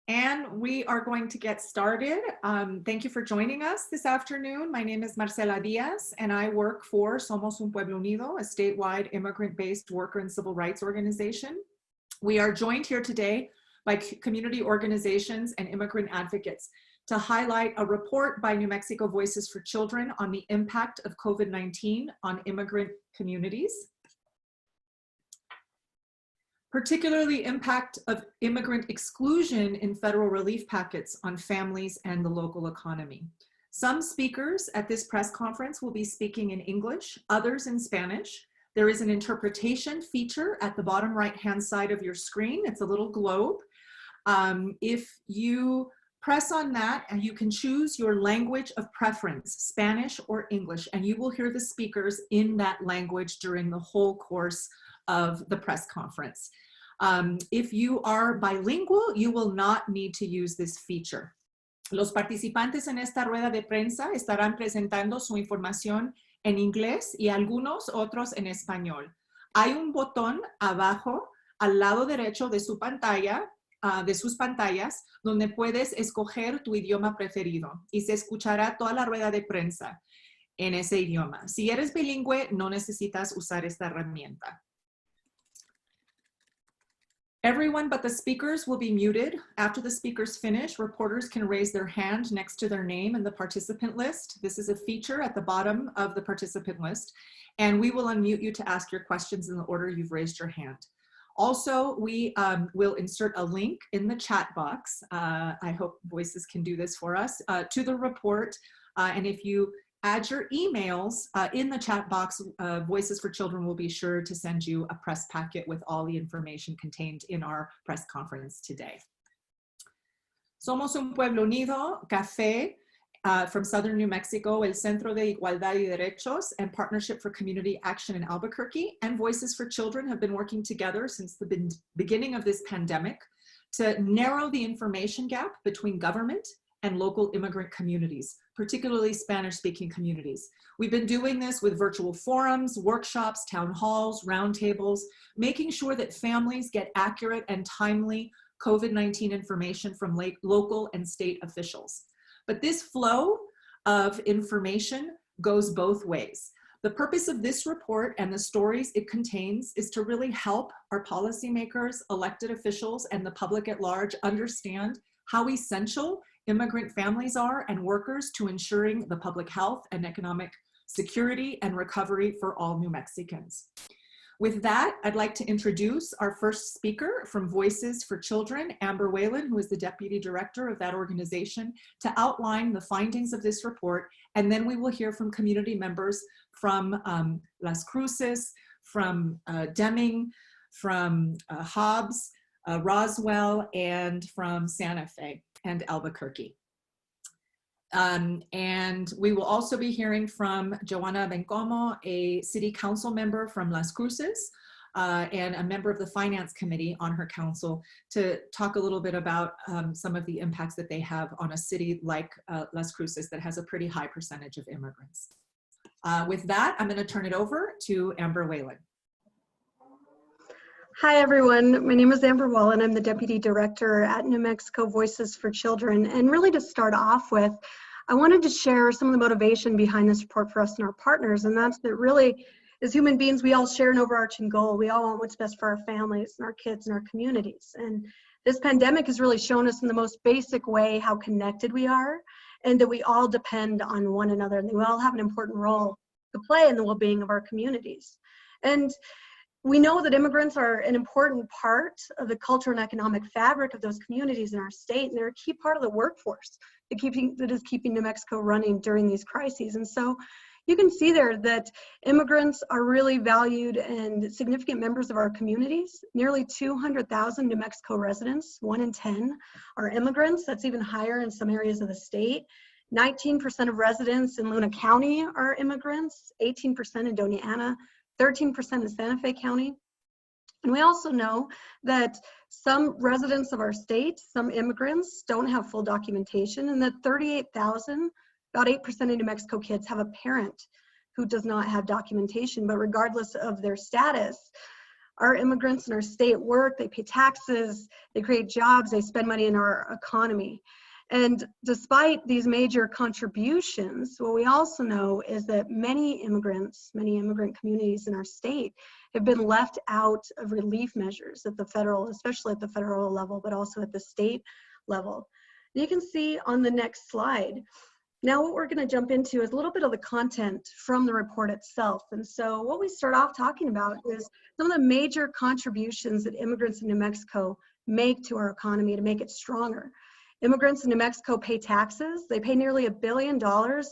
And we are going to get started. Thank you for joining us this afternoon. My name is Marcela Diaz, and I work for Somos Un Pueblo Unido, a statewide immigrant-based worker and civil rights organization. We are joined here today by community organizations and immigrant advocates to highlight a report by New Mexico Voices for Children on the impact of COVID-19 on immigrant communities, particularly impact of immigrant exclusion in federal relief packets on families and the local economy. Some speakers at this press conference will be speaking in English, others in Spanish. There is an interpretation feature at the bottom right-hand side of your screen. It's a little globe. If you press on that, and you can choose your language of preference, Spanish or English, and you will hear the speakers in that language during the whole course of the press conference. If you are bilingual, you will not need to use this feature. Los participantes en esta rueda de prensa estarán presentando su información en inglés y algunos otros en español. Hay un botón abajo al lado derecho de su pantalla, de sus pantallas, donde puedes escoger tu idioma preferido y se escuchará toda la rueda de prensa en ese idioma. Si eres bilingüe, no necesitas usar esta herramienta. Everyone but the speakers will be muted. After the speakers finish, reporters can raise their hand next to their name in the participant list. This is a feature at the bottom of the participant list, and we will unmute you to ask your questions in the order you've raised your hand. Also, we will insert a link in the chat box. I hope Voices can do this for us, to the report. And if you add your emails in the chat box, Voices for Children will be sure to send you a press packet with all the information contained in our press conference today. Somos Un Pueblo Unido, CAFE, from Southern New Mexico, El Centro de Igualdad y Derechos, and Partnership for Community Action in Albuquerque, and Voices for Children have been working together since the beginning of this pandemic to narrow the information gap between government and local immigrant communities, particularly Spanish-speaking communities. We've been doing this with virtual forums, workshops, town halls, roundtables, making sure that families get accurate and timely COVID-19 information from local and state officials. But this flow of information goes both ways. The purpose of this report and the stories it contains is to really help our policymakers, elected officials, and the public at large understand how essential immigrant families are and workers to ensuring the public health and economic security and recovery for all New Mexicans. With that, I'd like to introduce our first speaker from Voices for Children, Amber Whalen, who is the Deputy Director of that organization, to outline the findings of this report, and then we will hear from community members from Las Cruces, from Deming, from Hobbs, Roswell, and from Santa Fe and Albuquerque. And we will also be hearing from Joanna Bencomo, a city council member from Las Cruces, and a member of the finance committee on her council, to talk a little bit about some of the impacts that they have on a city like Las Cruces that has a pretty high percentage of immigrants. With that, I'm going to turn it over to Amber Whalen. Hi, everyone. My name is Amber Whalen. I'm the Deputy Director at New Mexico Voices for Children. And really to start off with, I wanted to share some of the motivation behind this report for us and our partners. And that's that really, as human beings, we all share an overarching goal. We all want what's best for our families and our kids and our communities. And this pandemic has really shown us in the most basic way how connected we are and that we all depend on one another. And we all have an important role to play in the well-being of our communities. And we know that immigrants are an important part of the cultural and economic fabric of those communities in our state, and they're a key part of the workforce that is keeping New Mexico running during these crises. And so you can see there that immigrants are really valued and significant members of our communities. Nearly 200,000 New Mexico residents, 1 in 10, are immigrants. That's even higher in some areas of the state. 19% of residents in Luna County are immigrants, 18% in Doña Ana, 13% in Santa Fe County. And we also know that some residents of our state, some immigrants, don't have full documentation, and that 38,000, about 8% of New Mexico kids have a parent who does not have documentation. But regardless of their status, Our immigrants in our state work, they pay taxes, they create jobs, they spend money in our economy. And despite these major contributions, what we also know is that many immigrant communities in our state have been left out of relief measures at the federal, especially at the federal level, but also at the state level. You can see on the next slide. Now what we're going to jump into is a little bit of the content from the report itself. And so what we start off talking about is some of the major contributions that immigrants in New Mexico make to our economy to make it stronger. Immigrants in New Mexico pay taxes. They pay nearly $1 billion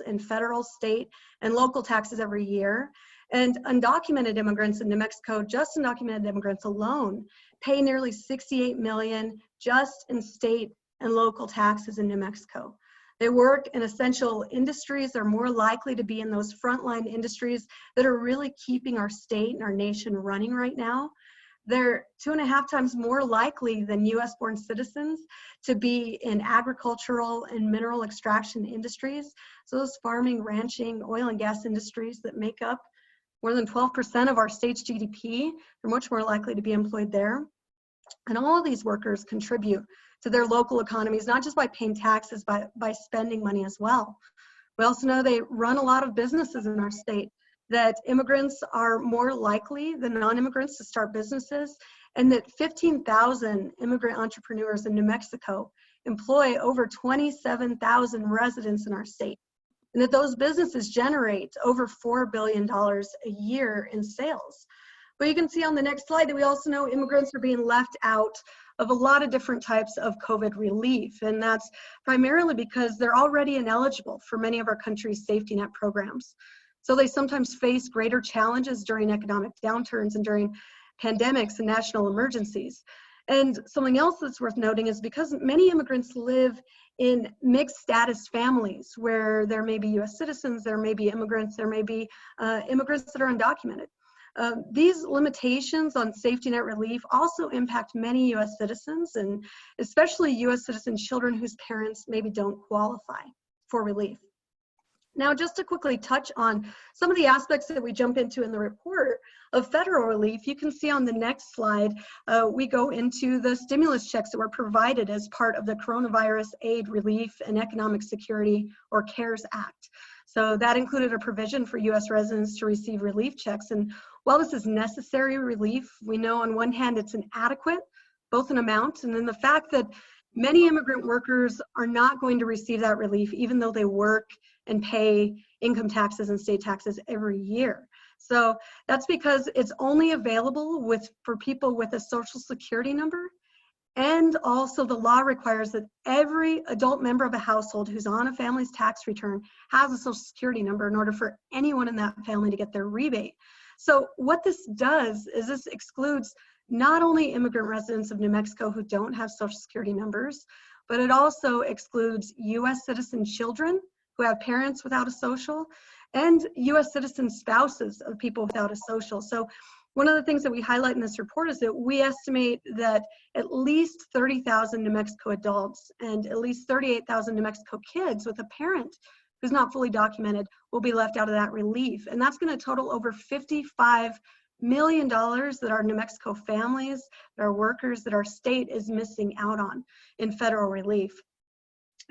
in federal, state, and local taxes every year. And undocumented immigrants in New Mexico, just undocumented immigrants alone, pay nearly $68 million just in state and local taxes in New Mexico. They work in essential industries. They're more likely to be in those frontline industries that are really keeping our state and our nation running right now. They're 2.5 times more likely than US-born citizens to be in agricultural and mineral extraction industries. So those farming, ranching, oil and gas industries that make up more than 12% of our state's GDP, they're much more likely to be employed there. And all of these workers contribute to their local economies, not just by paying taxes, but by spending money as well. We also know they run a lot of businesses in our state, that immigrants are more likely than non-immigrants to start businesses, and that 15,000 immigrant entrepreneurs in New Mexico employ over 27,000 residents in our state, and that those businesses generate over $4 billion a year in sales. But you can see on the next slide that we also know immigrants are being left out of a lot of different types of COVID relief. And that's primarily because they're already ineligible for many of our country's safety net programs. So they sometimes face greater challenges during economic downturns and during pandemics and national emergencies. And something else that's worth noting is because many immigrants live in mixed status families where there may be US citizens, there may be immigrants, there may be immigrants that are undocumented. These limitations on safety net relief also impact many US citizens, and especially US citizen children whose parents maybe don't qualify for relief. Now, just to quickly touch on some of the aspects that we jump into in the report of federal relief, you can see on the next slide, we go into the stimulus checks that were provided as part of the Coronavirus Aid, Relief, and Economic Security, or CARES Act. So that included a provision for US residents to receive relief checks. And while this is necessary relief, we know on one hand it's inadequate, both in amount, and then the fact that many immigrant workers are not going to receive that relief even though they work and pay income taxes and state taxes every year. So that's because it's only available for people with a Social Security number, and also the law requires that every adult member of a household who's on a family's tax return has a Social Security number in order for anyone in that family to get their rebate. So what this does is this excludes not only immigrant residents of New Mexico who don't have Social Security numbers, but it also excludes US citizen children who have parents without a social, and US citizen spouses of people without a social. So one of the things that we highlight in this report is that we estimate that at least 30,000 New Mexico adults and at least 38,000 New Mexico kids with a parent who's not fully documented will be left out of that relief. And that's going to total over $55 million that our New Mexico families, that our workers, that our state is missing out on in federal relief.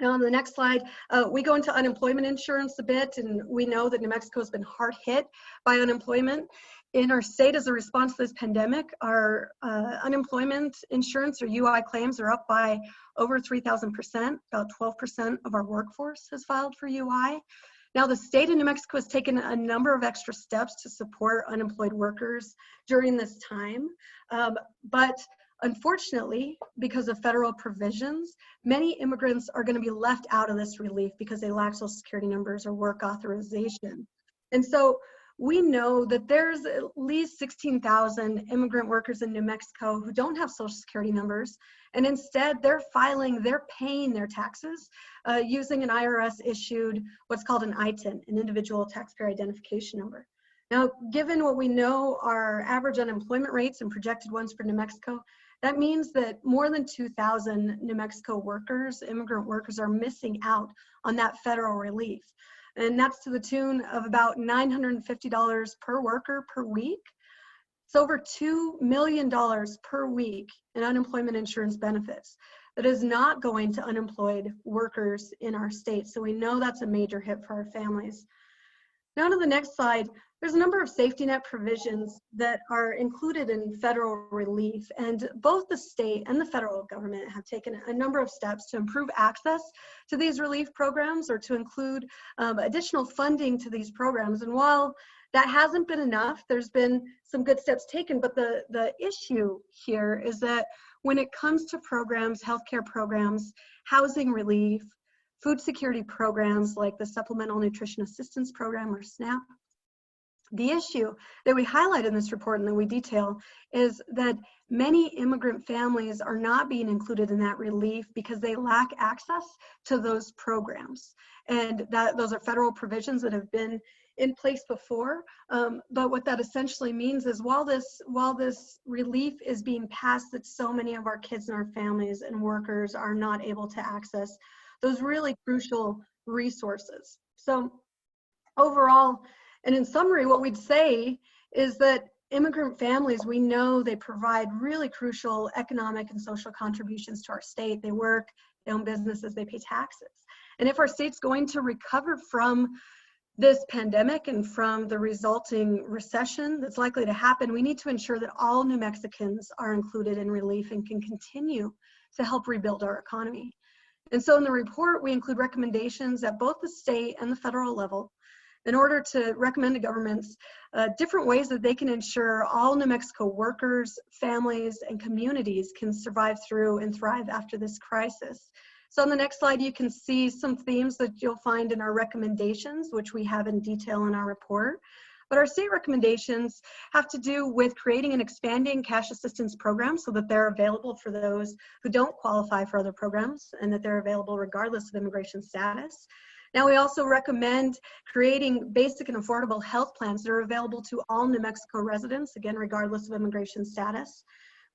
Now on the next slide, we go into unemployment insurance a bit, and we know that New Mexico has been hard hit by unemployment. In our state, as a response to this pandemic, our unemployment insurance, or UI claims, are up by over 3,000%. About 12% of our workforce has filed for UI. Now, the state of New Mexico has taken a number of extra steps to support unemployed workers during this time, but unfortunately, because of federal provisions, many immigrants are going to be left out of this relief because they lack Social Security numbers or work authorization. And so we know that there's at least 16,000 immigrant workers in New Mexico who don't have Social Security numbers, and instead they're paying their taxes using an IRS issued what's called an ITIN, an Individual Taxpayer Identification Number. Now, given what we know are average unemployment rates and projected ones for New Mexico, that means that more than 2,000 New Mexico workers, immigrant workers, are missing out on that federal relief. And that's to the tune of about $950 per worker per week. It's over $2 million per week in unemployment insurance benefits that is not going to unemployed workers in our state. So we know that's a major hit for our families. Now to the next slide, there's a number of safety net provisions that are included in federal relief, and both the state and the federal government have taken a number of steps to improve access to these relief programs or to include additional funding to these programs. And while that hasn't been enough, there's been some good steps taken, but the issue here is that when it comes to programs, healthcare programs, housing relief, food security programs like the Supplemental Nutrition Assistance Program or SNAP, the issue that we highlight in this report and that we detail is that many immigrant families are not being included in that relief because they lack access to those programs. And those are federal provisions that have been in place before. But what that essentially means is while this relief is being passed, that so many of our kids and our families and workers are not able to access those really crucial resources. So overall, and in summary, what we'd say is that immigrant families, we know they provide really crucial economic and social contributions to our state. They work, they own businesses, they pay taxes. And if our state's going to recover from this pandemic and from the resulting recession that's likely to happen, we need to ensure that all New Mexicans are included in relief and can continue to help rebuild our economy. And so in the report, we include recommendations at both the state and the federal level in order to recommend to governments different ways that they can ensure all New Mexico workers, families, and communities can survive through and thrive after this crisis. So on the next slide, you can see some themes that you'll find in our recommendations, which we have in detail in our report. But our state recommendations have to do with creating and expanding cash assistance programs so that they're available for those who don't qualify for other programs and that they're available regardless of immigration status. Now, we also recommend creating basic and affordable health plans that are available to all New Mexico residents, again, regardless of immigration status.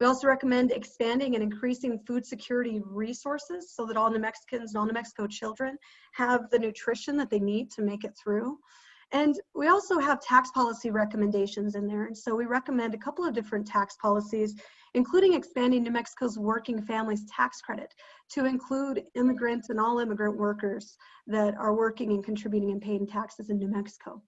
We also recommend expanding and increasing food security resources so that all New Mexicans and all New Mexico children have the nutrition that they need to make it through. And we also have tax policy recommendations in there. And so we recommend a couple of different tax policies, including expanding New Mexico's working families tax credit to include immigrants and all immigrant workers that are working and contributing and paying taxes in New Mexico.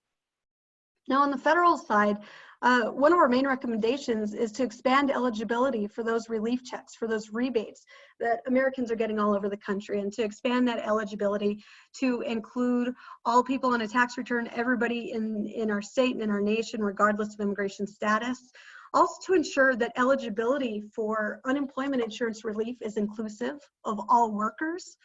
Now, on the federal side, one of our main recommendations is to expand eligibility for those relief checks, for those rebates that Americans are getting all over the country, and to expand that eligibility to include all people on a tax return, everybody in our state and in our nation, regardless of immigration status. Also to ensure that eligibility for unemployment insurance relief is inclusive of all workers.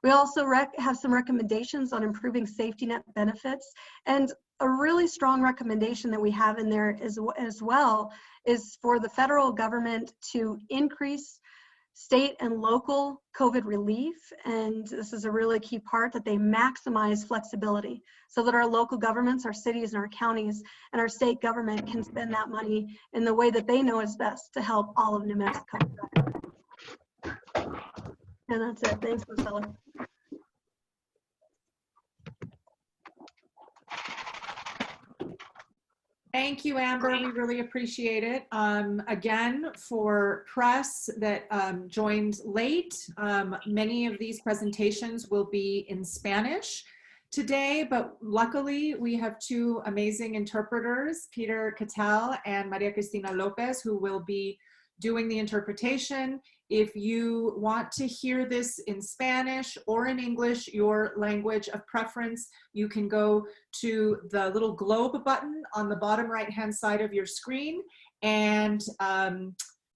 We also have some recommendations on improving safety net benefits, and a really strong recommendation that we have in there as well is for the federal government to increase state and local COVID relief. And this is a really key part, that they maximize flexibility so that our local governments, our cities and our counties and our state government can spend that money in the way that they know is best to help all of New Mexico. And that's it. Thanks, Marcella. Thank you, Amber. We really appreciate it. Again, for press that joined late, many of these presentations will be in Spanish today, but luckily we have two amazing interpreters, Peter Cattell and Maria Cristina Lopez, who will be doing the interpretation. If you want to hear this in Spanish or in English, your language of preference, you can go to the little globe button on the bottom right-hand side of your screen and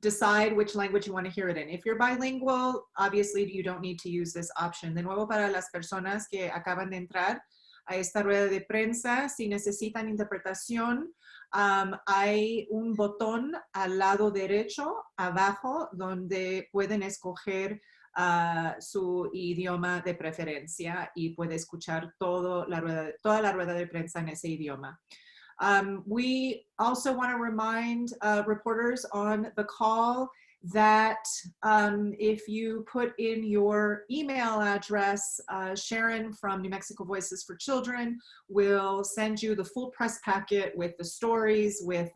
decide which language you want to hear it in. If you're bilingual, obviously you don't need to use this option. De nuevo, para las personas que acaban de entrar a esta rueda de prensa, si necesitan interpretación, hay un botón al lado derecho, abajo, donde pueden escoger su idioma de preferencia y puede escuchar toda la rueda de prensa en ese idioma. We also want to remind reporters on the call that if you put in your email address, Sharon from New Mexico Voices for Children will send you the full press packet with the stories, with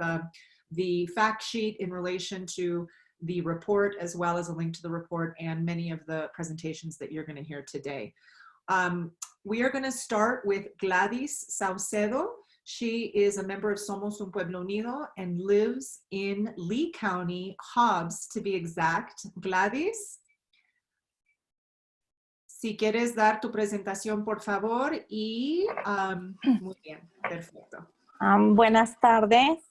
the fact sheet in relation to the report, as well as a link to the report and many of the presentations that you're going to hear today. We are going to start with Gladys Saucedo. She is a member of Somos Un Pueblo Unido and lives in Lee County, Hobbs to be exact. Gladys, si quieres dar tu presentación, por favor. Y muy bien, perfecto. Buenas tardes,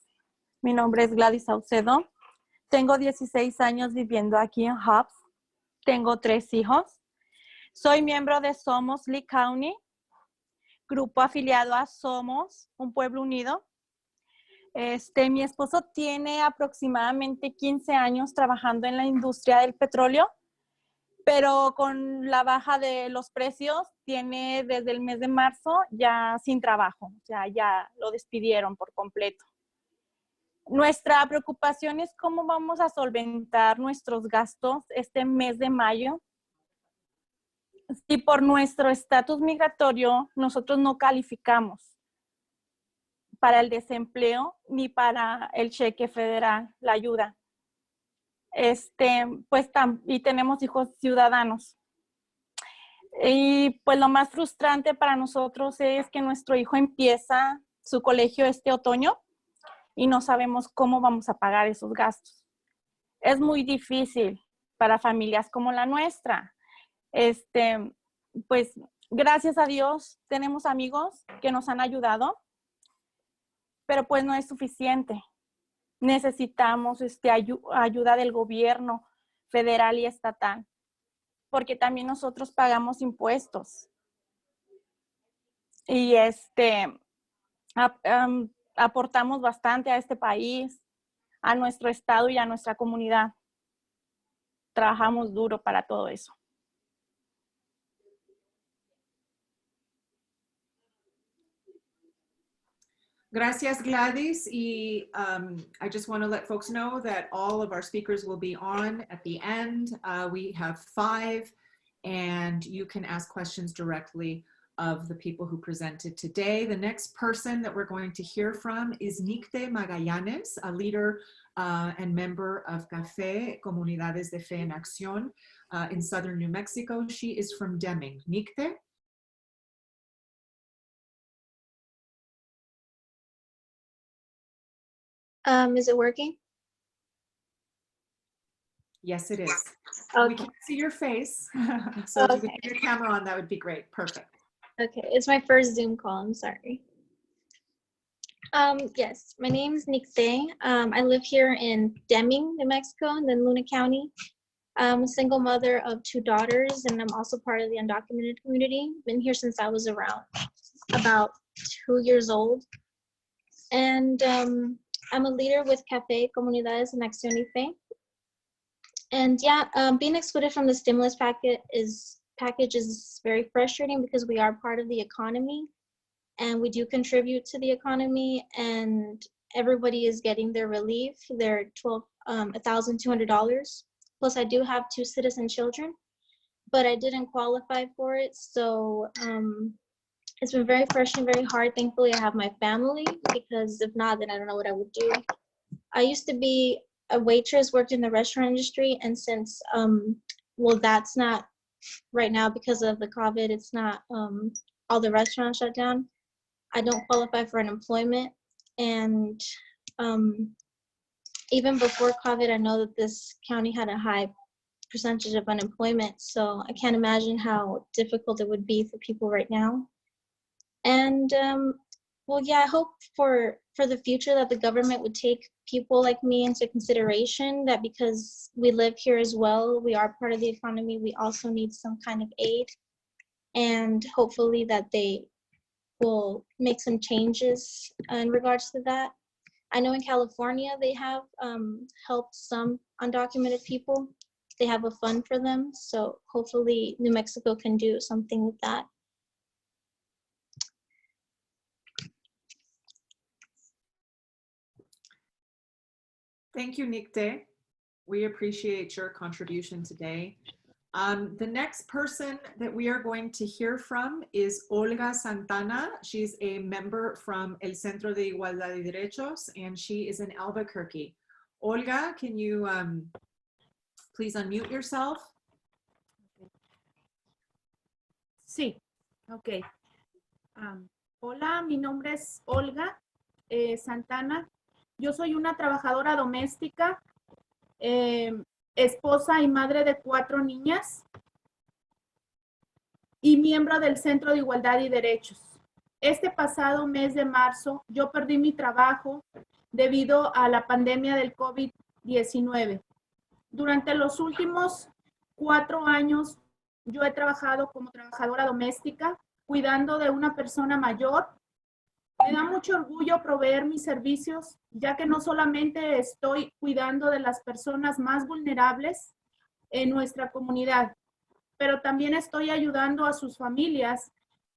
mi nombre es Gladys Saucedo. Tengo 16 años viviendo aquí en Hobbs. Tengo 3 hijos. Soy miembro de Somos Lee County, grupo afiliado a Somos Un Pueblo Unido. Mi esposo tiene aproximadamente 15 años trabajando en la industria del petróleo, pero con la baja de los precios tiene desde el mes de marzo ya sin trabajo, o sea, ya lo despidieron por completo. Nuestra preocupación es cómo vamos a solventar nuestros gastos este mes de mayo. Si por nuestro estatus migratorio nosotros no calificamos para el desempleo ni para el cheque federal, la ayuda. Y tenemos hijos ciudadanos. Y pues lo más frustrante para nosotros es que nuestro hijo empieza su colegio este otoño y no sabemos cómo vamos a pagar esos gastos. Es muy difícil para familias como la nuestra. Pues gracias a Dios tenemos amigos que nos han ayudado, pero pues no es suficiente. Necesitamos ayuda del gobierno federal y estatal, porque también nosotros pagamos impuestos. Y aportamos bastante a este país, a nuestro estado y a nuestra comunidad. Trabajamos duro para todo eso. Gracias, Gladys. I just want to let folks know that all of our speakers will be on at the end. We have 5, and you can ask questions directly of the people who presented today. The next person that we're going to hear from is Nicte Magallanes, a leader and member of CAFE, Comunidades de Fe en Acción, in southern New Mexico. She is from Deming. Nicte? Is it working? Yes, it is. Okay. We can't see your face. So if you could Okay. put your camera on, that would be great. Perfect. Okay, it's my first Zoom call, I'm sorry. Yes, my name is Nicte. I live here in Deming, New Mexico, in then Luna County. I'm a single mother of 2 daughters, and I'm also part of the undocumented community. Been here since I was around about 2 years old. And I'm a leader with CAFE, Comunidades en Acción y Fe. And yeah, being excluded from the stimulus package is very frustrating because we are part of the economy and we do contribute to the economy, and everybody is getting their relief, their $1,200. Plus I do have 2 citizen children, but I didn't qualify for it. So it's been very frustrating, very hard. Thankfully I have my family, because if not, then I don't know what I would do. I used to be a waitress, worked in the restaurant industry, and since well, that's not right now because of the COVID, it's not all the restaurants shut down. I don't qualify for unemployment, and even before COVID, I know that this county had a high percentage of unemployment, so I can't imagine how difficult it would be for people right now. And well, yeah, I hope for the future that the government would take people like me into consideration, that because we live here as well, we are part of the economy, we also need some kind of aid, and hopefully that they will make some changes in regards to that. I know in California they have helped some undocumented people. They have a fund for them, so hopefully New Mexico can do something with that. Thank you, Nicte. We appreciate your contribution today. The next person that we are going to hear from is Olga Santana. She's a member from El Centro de Igualdad y Derechos, and she is in Albuquerque. Olga, can you please unmute yourself? Sí, ok. Hola, mi nombre es Olga Santana. Yo soy una trabajadora doméstica, esposa y madre de 4 niñas y miembro del Centro de Igualdad y Derechos. Este pasado mes de marzo, yo perdí mi trabajo debido a la pandemia del COVID-19. Durante los últimos 4 años, yo he trabajado como trabajadora doméstica, cuidando de una persona mayor. Me da mucho orgullo proveer mis servicios, ya que no solamente estoy cuidando de las personas más vulnerables en nuestra comunidad, pero también estoy ayudando a sus familias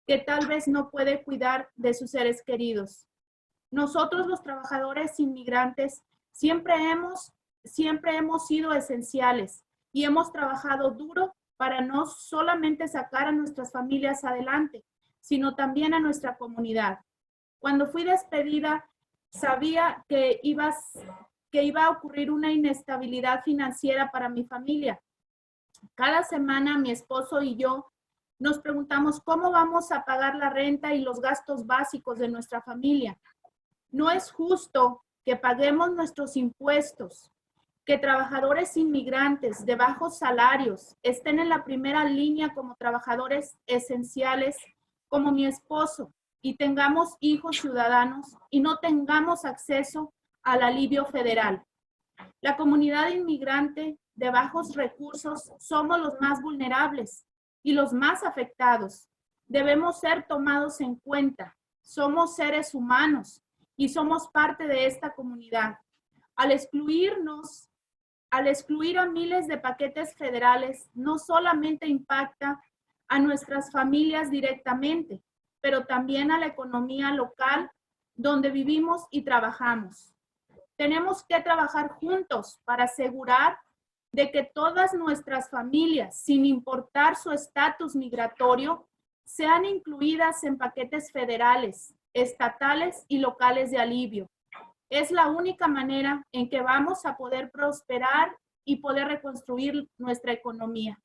que tal vez no pueden cuidar de sus seres queridos. Nosotros los trabajadores inmigrantes siempre hemos sido esenciales y hemos trabajado duro para no solamente sacar a nuestras familias adelante, sino también a nuestra comunidad. Cuando fui despedida, sabía que iba a ocurrir una inestabilidad financiera para mi familia. Cada semana mi esposo y yo nos preguntamos cómo vamos a pagar la renta y los gastos básicos de nuestra familia. No es justo que paguemos nuestros impuestos, que trabajadores inmigrantes de bajos salarios estén en la primera línea como trabajadores esenciales, como mi esposo, y tengamos hijos ciudadanos y no tengamos acceso al alivio federal. La comunidad inmigrante de bajos recursos somos los más vulnerables y los más afectados. Debemos ser tomados en cuenta. Somos seres humanos y somos parte de esta comunidad. Al excluir a miles de paquetes federales, no solamente impacta a nuestras familias directamente, pero también a la economía local donde vivimos y trabajamos. Tenemos que trabajar juntos para asegurar de que todas nuestras familias, sin importar su estatus migratorio, sean incluidas en paquetes federales, estatales y locales de alivio. Es la única manera en que vamos a poder prosperar y poder reconstruir nuestra economía.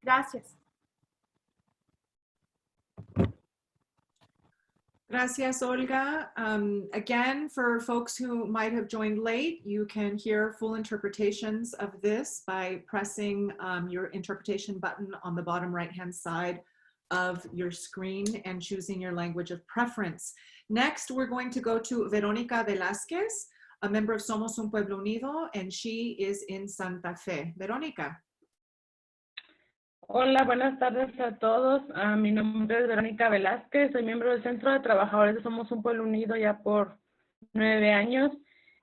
Gracias. Gracias, Olga. Again, for folks who might have joined late, you can hear full interpretations of this by pressing your interpretation button on the bottom right-hand side of your screen and choosing your language of preference. Next, we're going to go to Verónica Velázquez, a member of Somos Un Pueblo Unido, and she is in Santa Fe. Verónica. Hola, buenas tardes a todos. Mi nombre es Verónica Velázquez, soy miembro del Centro de Trabajadores de Somos Un Pueblo Unido ya por 9 años.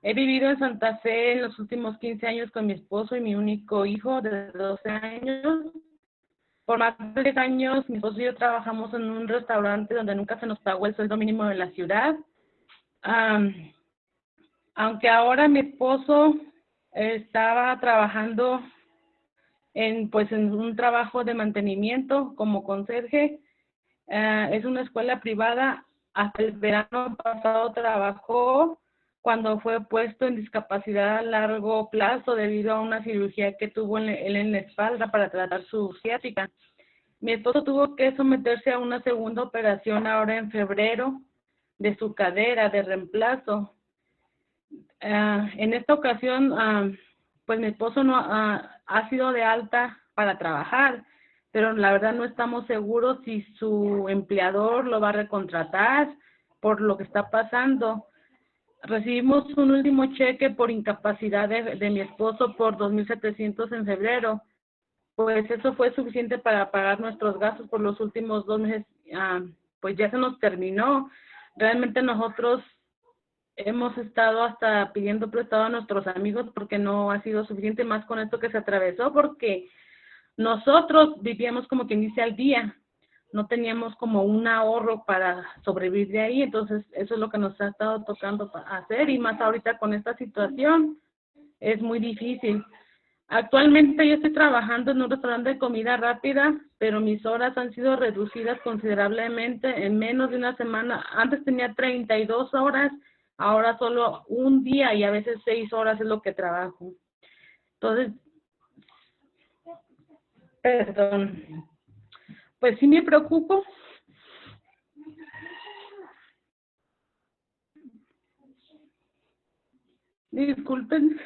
He vivido en Santa Fe en los últimos 15 años con mi esposo y mi único hijo de 12 años. Por más de 10 años, mi esposo y yo trabajamos en un restaurante donde nunca se nos pagó el sueldo mínimo de la ciudad. Aunque ahora mi esposo estaba trabajando en un trabajo de mantenimiento como conserje, es una escuela privada. Hasta el verano pasado trabajó cuando fue puesto en discapacidad a largo plazo debido a una cirugía que tuvo en la espalda para tratar su ciática. Mi esposo tuvo que someterse a una segunda operación ahora en febrero de su cadera de reemplazo. En esta ocasión, pues mi esposo no ha sido de alta para trabajar, pero la verdad no estamos seguros si su empleador lo va a recontratar por lo que está pasando. Recibimos un último cheque por incapacidad de mi esposo por $2,700 en febrero. Pues eso fue suficiente para pagar nuestros gastos por los últimos 2 meses. Pues ya se nos terminó. Realmente nosotros hemos estado hasta pidiendo prestado a nuestros amigos porque no ha sido suficiente, más con esto que se atravesó, porque nosotros vivíamos como quien dice al día, no teníamos como un ahorro para sobrevivir de ahí. Entonces eso es lo que nos ha estado tocando hacer, y más ahorita con esta situación es muy difícil. Actualmente yo estoy trabajando en un restaurante de comida rápida, pero mis horas han sido reducidas considerablemente en menos de una semana. Antes tenía 32 horas, ahora solo un día y a veces 6 horas es lo que trabajo. Entonces, perdón, pues sí me preocupo. Disculpen.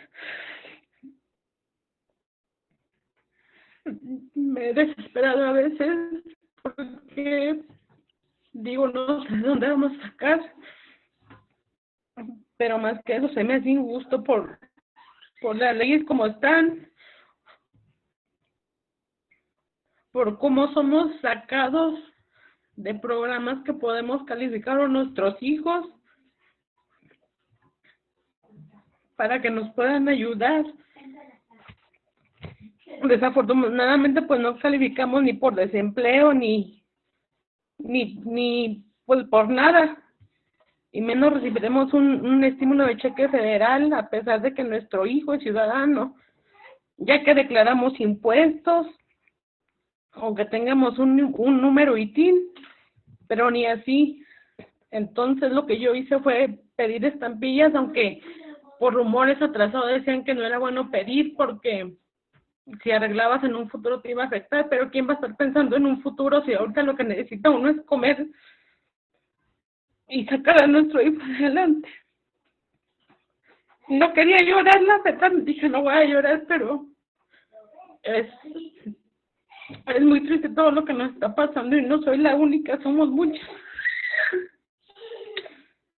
Me he desesperado a veces porque digo, no sé dónde vamos a sacar, pero más que eso se me hace injusto por las leyes como están, por cómo somos sacados de programas que podemos calificar a nuestros hijos para que nos puedan ayudar. Desafortunadamente pues no calificamos ni por desempleo ni pues por nada, y menos recibiremos un estímulo de cheque federal a pesar de que nuestro hijo es ciudadano, ya que declaramos impuestos, aunque tengamos un número ITIN, pero ni así. Entonces lo que yo hice fue pedir estampillas, aunque por rumores atrasados decían que no era bueno pedir porque si arreglabas en un futuro te iba a afectar, pero ¿quién va a estar pensando en un futuro si ahorita lo que necesita uno es comer y sacar a nuestro hijo adelante? No quería llorar, la verdad, dije no voy a llorar, pero es muy triste todo lo que nos está pasando y no soy la única, somos muchas.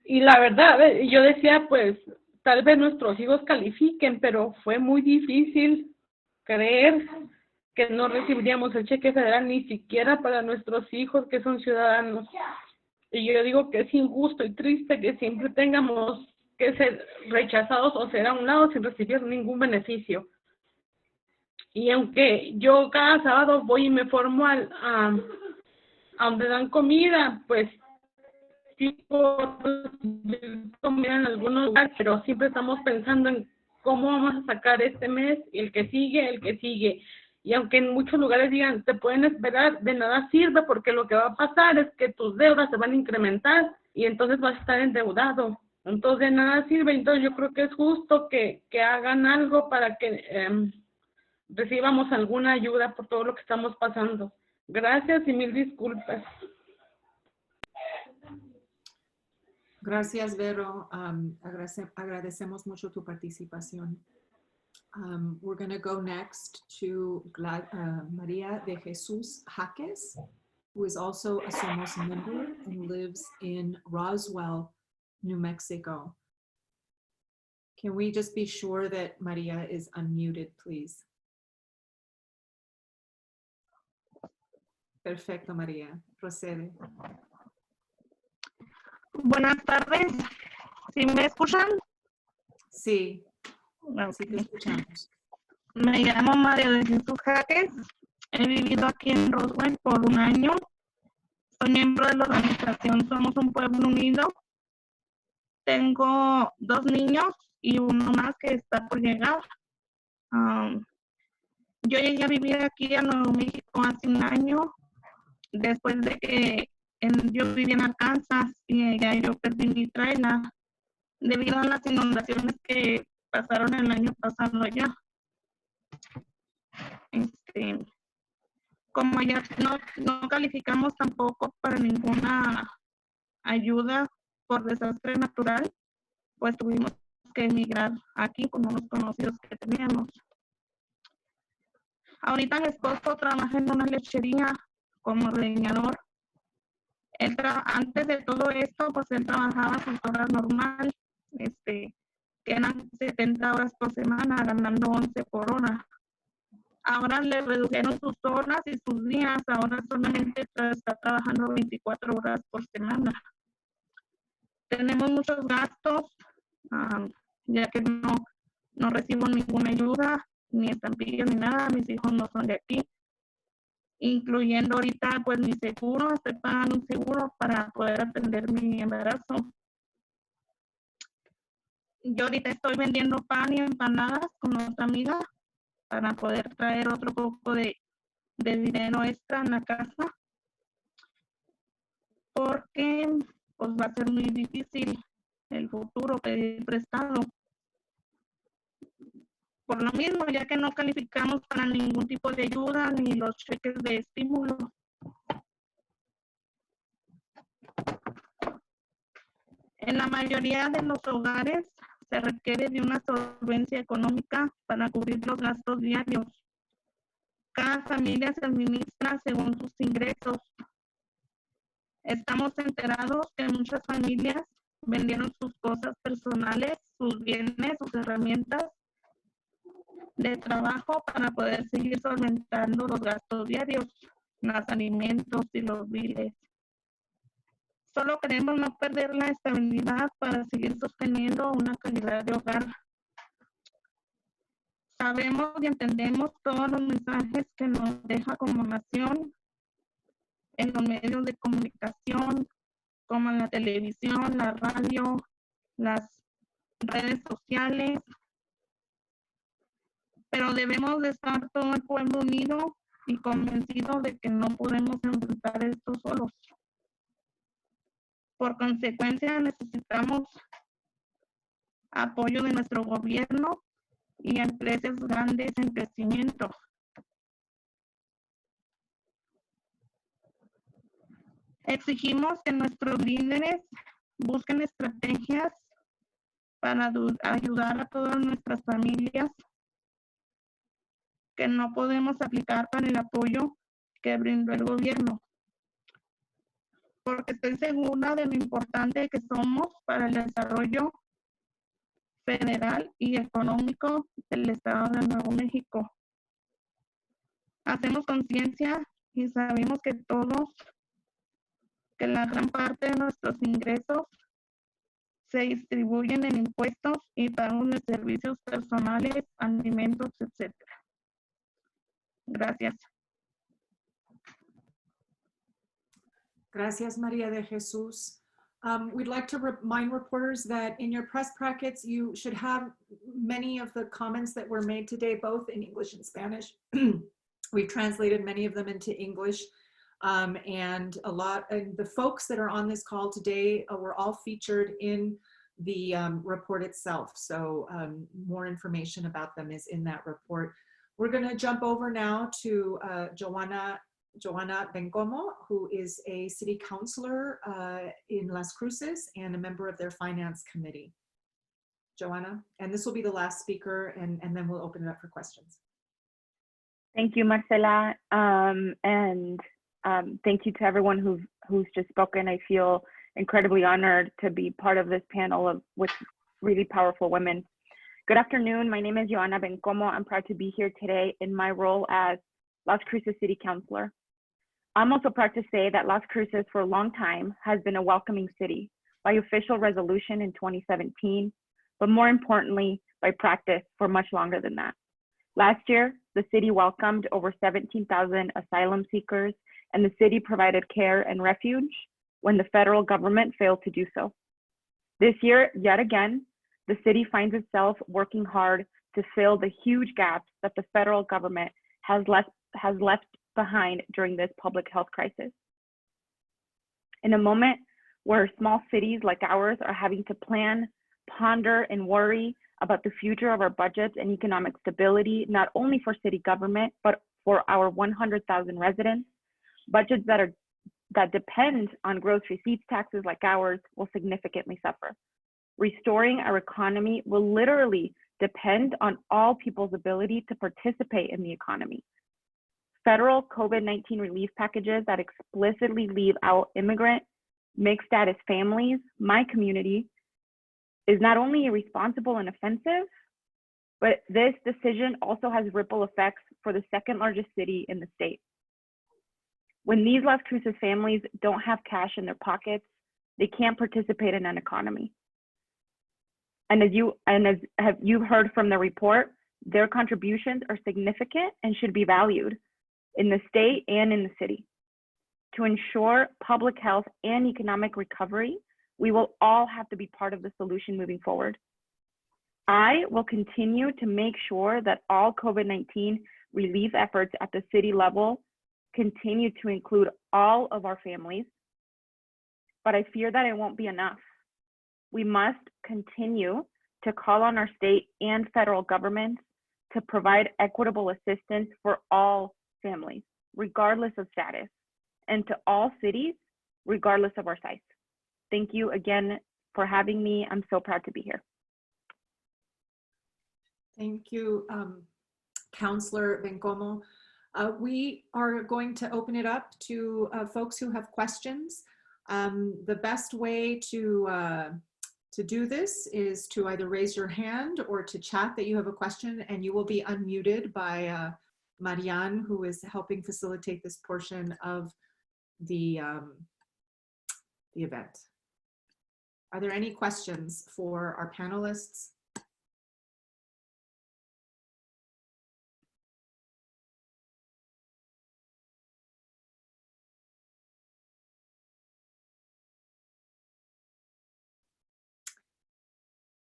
Y la verdad, yo decía, pues, tal vez nuestros hijos califiquen, pero fue muy difícil creer que no recibiríamos el cheque federal ni siquiera para nuestros hijos que son ciudadanos. Y yo digo que es injusto y triste que siempre tengamos que ser rechazados o ser a un lado sin recibir ningún beneficio. Y aunque yo cada sábado voy y me formo a donde dan comida, pues sí puedo recibir comida en algunos lugares, pero siempre estamos pensando en cómo vamos a sacar este mes, el que sigue. Y aunque en muchos lugares digan, te pueden esperar, de nada sirve porque lo que va a pasar es que tus deudas se van a incrementar y entonces vas a estar endeudado. Entonces de nada sirve. Entonces yo creo que es justo que hagan algo para que recibamos alguna ayuda por todo lo que estamos pasando. Gracias y mil disculpas. Gracias, Vero. Agradecemos mucho tu participación. We're going to go next to Maria de Jesus Jaques, who is also a Somos member and lives in Roswell, New Mexico. Can we just be sure that Maria is unmuted, please? Perfecto, María. Procede. Buenas tardes. ¿Sí me escuchan? Sí, Okay. sí te escuchamos. Me llamo María de Jesús Jaques. He vivido aquí en Roswell por 1 año. Soy miembro de la organización Somos un Pueblo Unido. Tengo 2 niños y uno más que está por llegar. Yo llegué a vivir aquí a Nuevo México hace 1 año, después de que yo vivía en Arkansas y ya yo perdí mi trailer debido a las inundaciones que pasaron el año pasado allá. Como ya no calificamos tampoco para ninguna ayuda por desastre natural, pues tuvimos que emigrar aquí con unos conocidos que teníamos. Ahorita mi esposo trabaja en una lechería como leñador. Antes de todo esto, pues él trabajaba sus horas normal, que eran 70 horas por semana, ganando 11 por hora. Ahora le redujeron sus horas y sus días, ahora solamente está trabajando 24 horas por semana. Tenemos muchos gastos, ya que no recibo ninguna ayuda, ni estampillas ni nada, mis hijos no son de aquí. Incluyendo ahorita pues mi seguro, estoy pagando un seguro para poder atender mi embarazo. Yo ahorita estoy vendiendo pan y empanadas con otra amiga para poder traer otro poco de dinero extra en la casa, porque pues va a ser muy difícil el futuro pedir prestado. Por lo mismo, ya que no calificamos para ningún tipo de ayuda ni los cheques de estímulo. En la mayoría de los hogares se requiere de una solvencia económica para cubrir los gastos diarios. Cada familia se administra según sus ingresos. Estamos enterados que muchas familias vendieron sus cosas personales, sus bienes, sus herramientas de trabajo para poder seguir solventando los gastos diarios, los alimentos y los biles. Solo queremos no perder la estabilidad para seguir sosteniendo una calidad de hogar. Sabemos y entendemos todos los mensajes que nos deja como nación en los medios de comunicación, como en la televisión, la radio, las redes sociales, pero debemos de estar todo el pueblo unido y convencido de que no podemos enfrentar esto solos. Por consecuencia, necesitamos apoyo de nuestro gobierno y empresas grandes en crecimiento. Exigimos que nuestros líderes busquen estrategias para ayudar a todas nuestras familias que no podemos aplicar para el apoyo que brindó el gobierno, porque estoy segura de lo importante que somos para el desarrollo federal y económico del Estado de Nuevo México. Hacemos conciencia y sabemos que la gran parte de nuestros ingresos se distribuyen en impuestos y pagos de servicios personales, alimentos, etc. Gracias. Gracias, Maria de Jesus. We'd like to remind reporters that in your press packets, you should have many of the comments that were made today, both in English and Spanish. We've translated many of them into English. And the folks that are on this call today were all featured in the report itself. So more information about them is in that report. We're going to jump over now to Joanna Bencomo, who is a city councilor in Las Cruces and a member of their finance committee. Joanna, and this will be the last speaker, and then we'll open it up for questions. Thank you, Marcela, and thank you to everyone who's just spoken. I feel incredibly honored to be part of this panel with really powerful women. Good afternoon. My name is Joanna Bencomo. I'm proud to be here today in my role as Las Cruces City Councilor. I'm also proud to say that Las Cruces for a long time has been a welcoming city by official resolution in 2017, but more importantly, by practice for much longer than that. Last year, the city welcomed over 17,000 asylum seekers, and the city provided care and refuge when the federal government failed to do so. This year, yet again, the city finds itself working hard to fill the huge gaps that the federal government has left behind during this public health crisis. In a moment where small cities like ours are having to plan, ponder, and worry about the future of our budgets and economic stability, not only for city government, but for our 100,000 residents, budgets that depend on gross receipts taxes like ours will significantly suffer. Restoring our economy will literally depend on all people's ability to participate in the economy. Federal COVID-19 relief packages that explicitly leave out immigrant, mixed status families, my community, is not only irresponsible and offensive, but this decision also has ripple effects for the second largest city in the state. When these Las Cruces families don't have cash in their pockets, they can't participate in an economy. And as you've heard from the report, their contributions are significant and should be valued in the state and in the city. To ensure public health and economic recovery, we will all have to be part of the solution moving forward. I will continue to make sure that all COVID-19 relief efforts at the city level continue to include all of our families, but I fear that it won't be enough. We must continue to call on our state and federal governments to provide equitable assistance for all families, regardless of status, and to all cities, regardless of our size. Thank you again for having me. I'm so proud to be here. Thank you, Councillor Bencomo. We are going to open it up to folks who have questions. The best way to do this is to either raise your hand or to chat that you have a question, and you will be unmuted by Marianne, who is helping facilitate this portion of the event. Are there any questions for our panelists?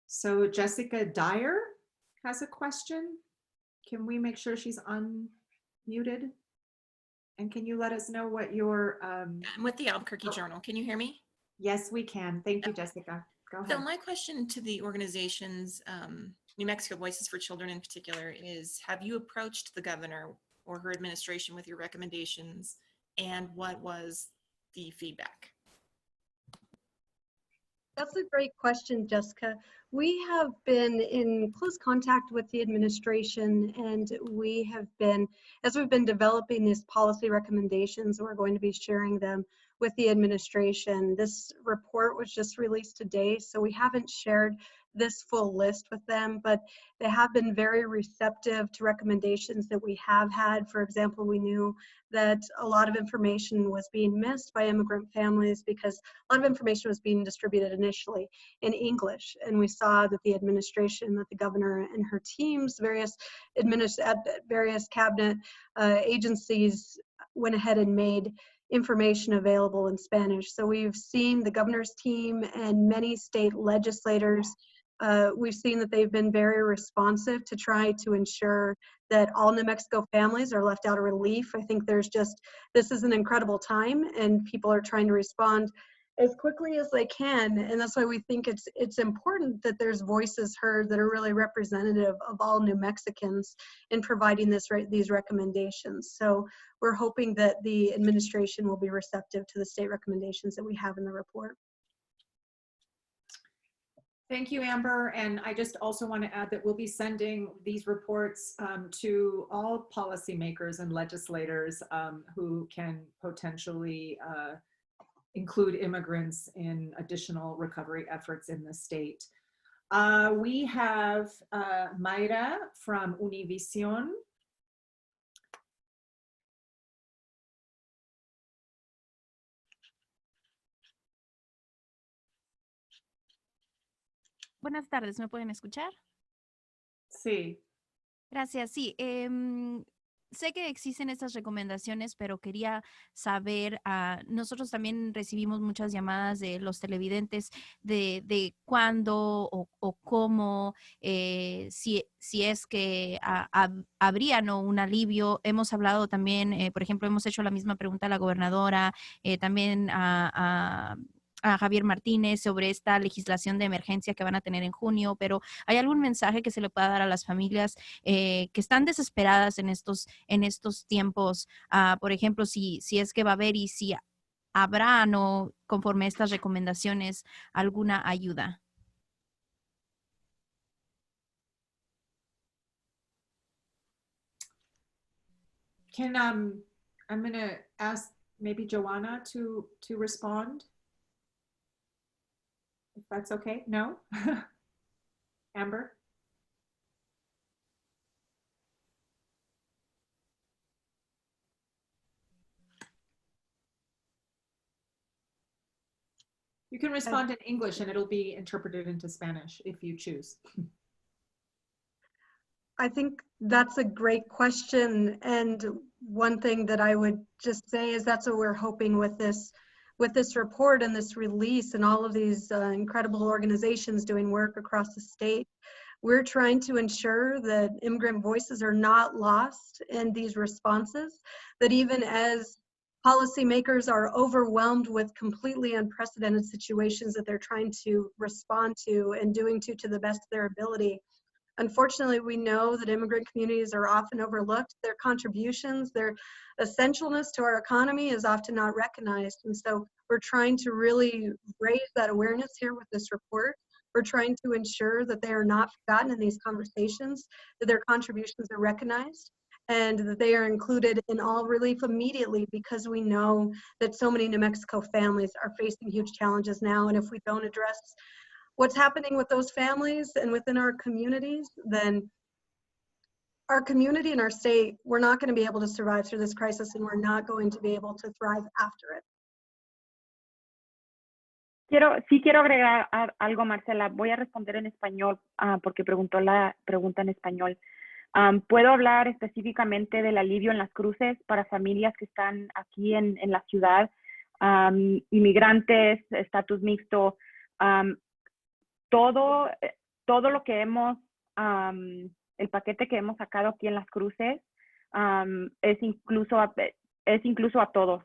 So Jessica Dyer has a question. Can we make sure she's unmuted? And can you let us know what your... I'm with the Albuquerque Journal. Can you hear me? Yes, we can. Thank you, Jessica. Go ahead. So my question to the organizations, New Mexico Voices for Children in particular, is have you approached the governor or her administration with your recommendations, and what was the feedback? That's a great question, Jessica. We have been in close contact with the administration, and we have been, as we've been developing these policy recommendations, we're going to be sharing them with the administration. This report was just released today, so we haven't shared this full list with them, but they have been very receptive to recommendations that we have had. For example, we knew that a lot of information was being missed by immigrant families because a lot of information was being distributed initially in English, and we saw that the administration, that the governor and her teams, various cabinet agencies went ahead and made information available in Spanish. So we've seen the governor's team and many state legislators, we've seen that they've been very responsive to try to ensure that all New Mexico families are left out of relief. I think this is an incredible time, and people are trying to respond as quickly as they can. And that's why we think it's important that there's voices heard that are really representative of all New Mexicans in providing these recommendations. So we're hoping that the administration will be receptive to the state recommendations that we have in the report. Thank you, Amber. And I just also want to add that we'll be sending these reports to all policymakers and legislators who can potentially include immigrants in additional recovery efforts in the state. We have Mayra from Univision. Buenas tardes, ¿me pueden escuchar? Sí. Gracias, sí. Sé que existen estas recomendaciones, pero quería saber, nosotros también recibimos muchas llamadas de los televidentes de cuándo o cómo, si es que habría ¿no? un alivio. Hemos hablado también, por ejemplo, hemos hecho la misma pregunta a la gobernadora, también a Javier Martínez sobre esta legislación de emergencia que van a tener en junio, pero ¿hay algún mensaje que se le pueda dar a las familias que están desesperadas en estos tiempos? Por ejemplo, si es que va a haber y si habrá, ¿no? Conforme a estas recomendaciones, alguna ayuda. I'm going to ask maybe Joanna to respond. If that's okay. No? Amber? You can respond in English and it'll be interpreted into Spanish if you choose. I think that's a great question. And one thing that I would just say is that's what we're hoping with this report and this release and all of these incredible organizations doing work across the state. We're trying to ensure that immigrant voices are not lost in these responses, that even as policymakers are overwhelmed with completely unprecedented situations that they're trying to respond to and doing to the best of their ability. Unfortunately, we know that immigrant communities are often overlooked. Their contributions, their essentialness to our economy is often not recognized. And so we're trying to really raise that awareness here with this report. We're trying to ensure that they are not forgotten in these conversations, that their contributions are recognized, and that they are included in all relief immediately, because we know that so many New Mexico families are facing huge challenges now. And if we don't address what's happening with those families and within our communities, then our community and our state, we're not going to be able to survive through this crisis, and we're not going to be able to thrive after it. Sí quiero agregar algo, Marcela. Voy a responder en español porque preguntó la pregunta en español. Puedo hablar específicamente del alivio en las cruces para familias que están aquí en la ciudad, inmigrantes, estatus mixto, todo lo que hemos, el paquete que hemos sacado aquí en las cruces es incluso a todos.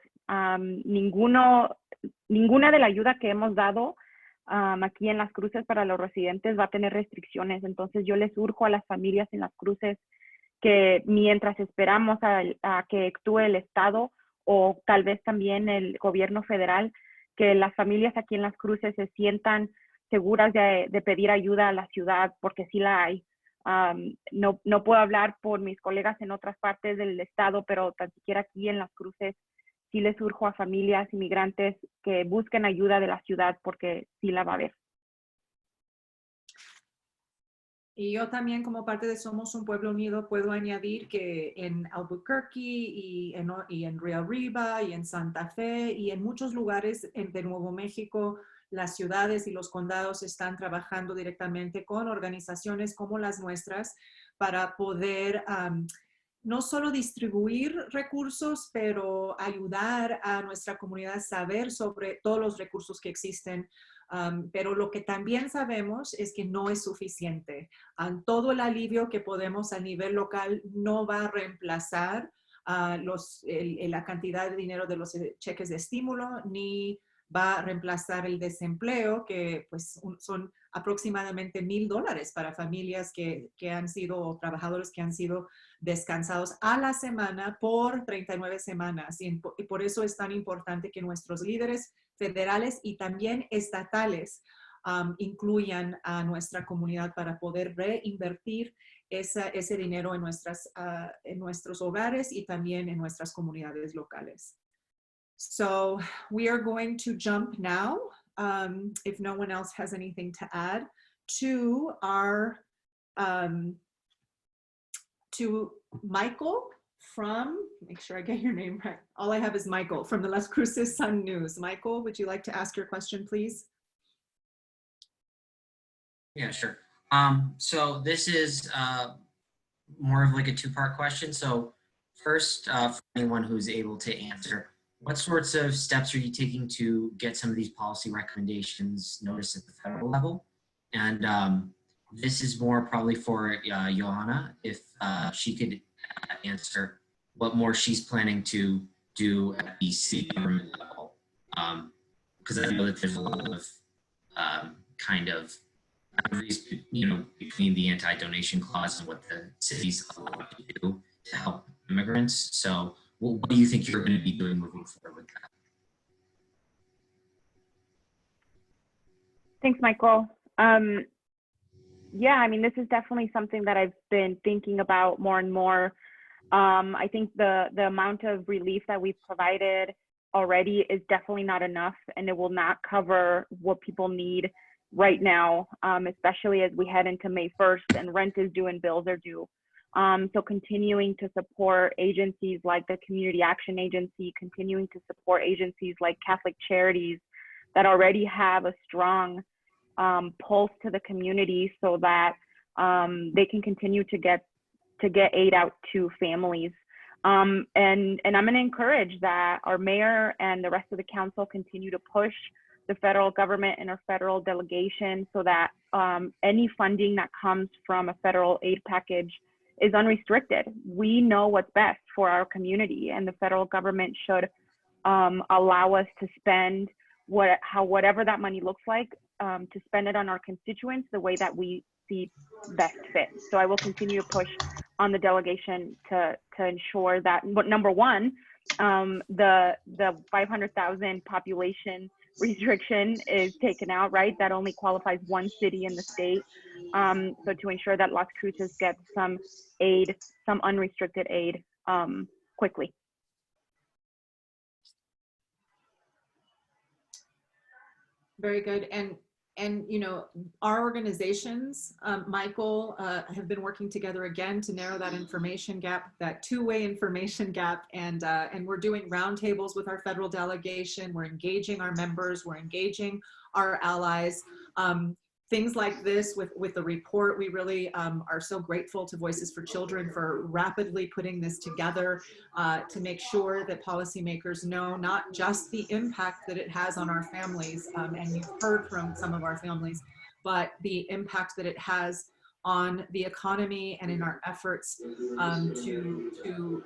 Ninguna de la ayuda que hemos dado aquí en las cruces para los residentes va a tener restricciones. Entonces yo les urjo a las familias en las cruces que mientras esperamos a que actúe el Estado o tal vez también el gobierno federal, que las familias aquí en las cruces se sientan seguras de pedir ayuda a la ciudad, porque sí la hay. No puedo hablar por mis colegas en otras partes del estado, pero tan siquiera aquí en las cruces sí les urjo a familias inmigrantes que busquen ayuda de la ciudad, porque sí la va a haber. Y yo también, como parte de Somos un Pueblo Unido, puedo añadir que en Albuquerque y en Río Arriba y en Santa Fe y en muchos lugares de Nuevo México, las ciudades y los condados están trabajando directamente con organizaciones como las nuestras para poder no solo distribuir recursos, pero ayudar a nuestra comunidad a saber sobre todos los recursos que existen. Pero lo que también sabemos es que no es suficiente. Todo el alivio que podemos a nivel local no va a reemplazar la cantidad de dinero de los cheques de estímulo, ni va a reemplazar el desempleo, que pues son aproximadamente $1,000 para familias que han sido, trabajadores que han sido descansados a la semana por 39 semanas. Y por eso es tan importante que nuestros líderes federales y también estatales incluyan a nuestra comunidad para poder reinvertir ese dinero en nuestros hogares y también en nuestras comunidades locales. So we are going to jump now, if no one else has anything to add, to our to Michael from, make sure I get your name right. All I have is Michael from the Las Cruces Sun News. Michael, would you like to ask your question, please? Yeah, sure. So this is more of like a two-part question. So first, for anyone who's able to answer, what sorts of steps are you taking to get some of these policy recommendations noticed at the federal level? And this is more probably for Johanna, if she could answer what more she's planning to do at the city government level. Because I know that there's a lot of kind of boundaries, between the anti-donation clause and what the city's allowed to do to help immigrants. So what do you think you're going to be doing moving forward with that? Thanks, Michael. Yeah, I mean, this is definitely something that I've been thinking about more and more. I think the amount of relief that we've provided already is definitely not enough, and it will not cover what people need right now, especially as we head into May 1st and rent is due and bills are due. So continuing to support agencies like the Community Action Agency, continuing to support agencies like Catholic Charities that already have a strong pulse to the community, so that they can continue to get aid out to families. And I'm going to encourage that our mayor and the rest of the council continue to push the federal government and our federal delegation so that any funding that comes from a federal aid package is unrestricted. We know what's best for our community, and the federal government should allow us to spend whatever that money looks like, to spend it on our constituents the way that we see best fit. So I will continue to push on the delegation to ensure that, but number one, the 500,000 population restriction is taken out, right? That only qualifies one city in the state. So to ensure that Las Cruces gets some aid, some unrestricted aid, quickly. Very good. And you know, our organizations, Michael, have been working together again to narrow that information gap, that two-way information gap, and we're doing roundtables with our federal delegation. We're engaging our members. We're engaging our allies. Things like this with the report, we really are so grateful to Voices for Children for rapidly putting this together to make sure that policymakers know not just the impact that it has on our families, and you've heard from some of our families, but the impact that it has on the economy and in our efforts to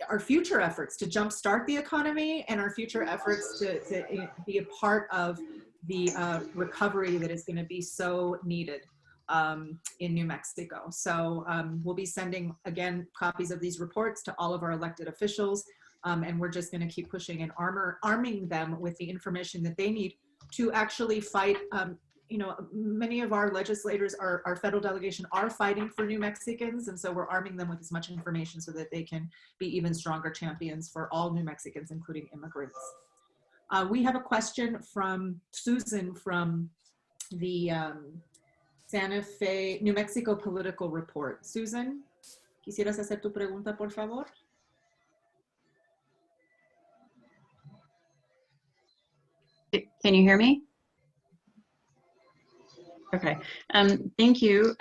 our future efforts to jumpstart the economy and our future efforts to be a part of the recovery that is going to be so needed in New Mexico. So we'll be sending, again, copies of these reports to all of our elected officials, and we're just going to keep pushing and arming them with the information that they need to actually fight. You know, many of our legislators, our federal delegation, are fighting for New Mexicans, and so we're arming them with as much information so that they can be even stronger champions for all New Mexicans, including immigrants. We have a question from Susan from the Santa Fe, New Mexico Political Report. Susan, ¿quisieras hacer tu pregunta, por favor? Can you hear me? Okay, thank you.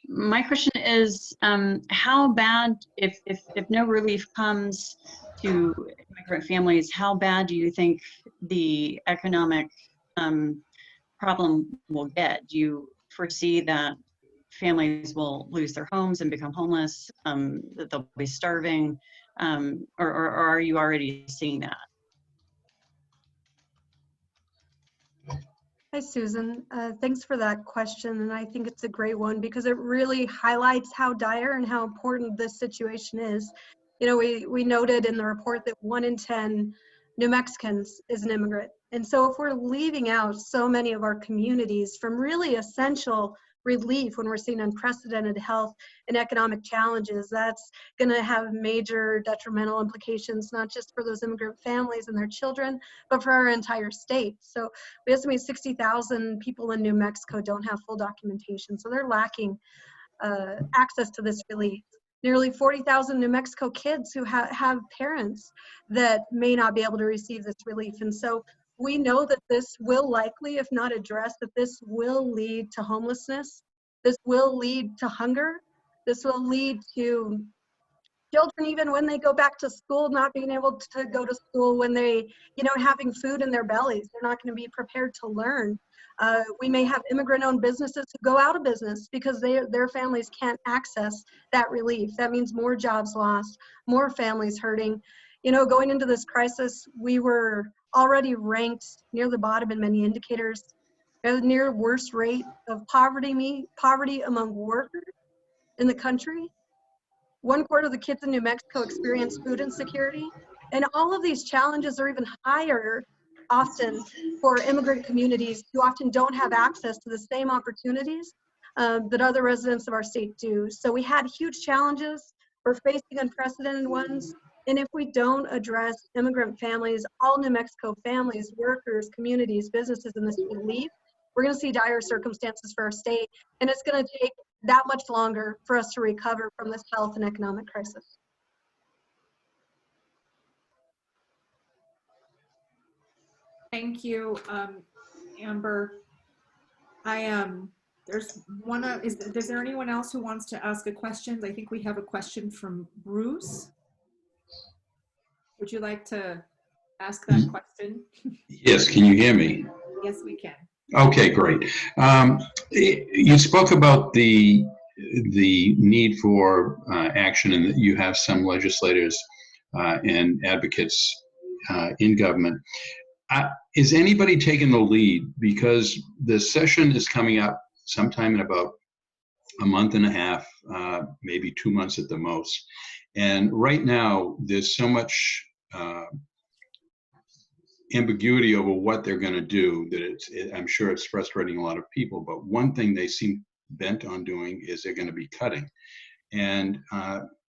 My question is, how bad, if no relief comes to immigrant families, how bad do you think the economic problem will get? Do you foresee that families will lose their homes and become homeless, that they'll be starving, or are you already seeing that? Hi, Susan. Thanks for that question. And I think it's a great one because it really highlights how dire and how important this situation is. You know, we noted in the report that 1 in 10 New Mexicans is an immigrant. And so if we're leaving out so many of our communities from really essential relief when we're seeing unprecedented health and economic challenges, that's going to have major detrimental implications, not just for those immigrant families and their children, but for our entire state. So we estimate 60,000 people in New Mexico don't have full documentation, so they're lacking access to this relief. Nearly 40,000 New Mexico kids who have parents that may not be able to receive this relief. And so we know that this will likely, if not addressed, that this will lead to homelessness. This will lead to hunger. This will lead to children, even when they go back to school, not being able to go to school when they, having food in their bellies. They're not going to be prepared to learn. We may have immigrant-owned businesses who go out of business because their families can't access that relief. That means more jobs lost, more families hurting. Going into this crisis, we were already ranked near the bottom in many indicators. A near worst rate of poverty among workers in the country. 1/4 of the kids in New Mexico experience food insecurity. And all of these challenges are even higher often for immigrant communities who often don't have access to the same opportunities that other residents of our state do. So we had huge challenges. We're facing unprecedented ones. And if we don't address immigrant families, all New Mexico families, workers, communities, businesses in this relief, we're going to see dire circumstances for our state. And it's going to take that much longer for us to recover from this health and economic crisis. Thank you, Amber. Is there anyone else who wants to ask a question? I think we have a question from Bruce. Would you like to ask that question? Yes, can you hear me? Yes, we can. Okay, great. You spoke about the need for action, and that you have some legislators and advocates in government. Is anybody taking the lead? Because the session is coming up sometime in about a month and a half, maybe 2 months at the most. And right now, there's so much ambiguity over what they're going to do that I'm sure it's frustrating a lot of people. But one thing they seem bent on doing is they're going to be cutting. And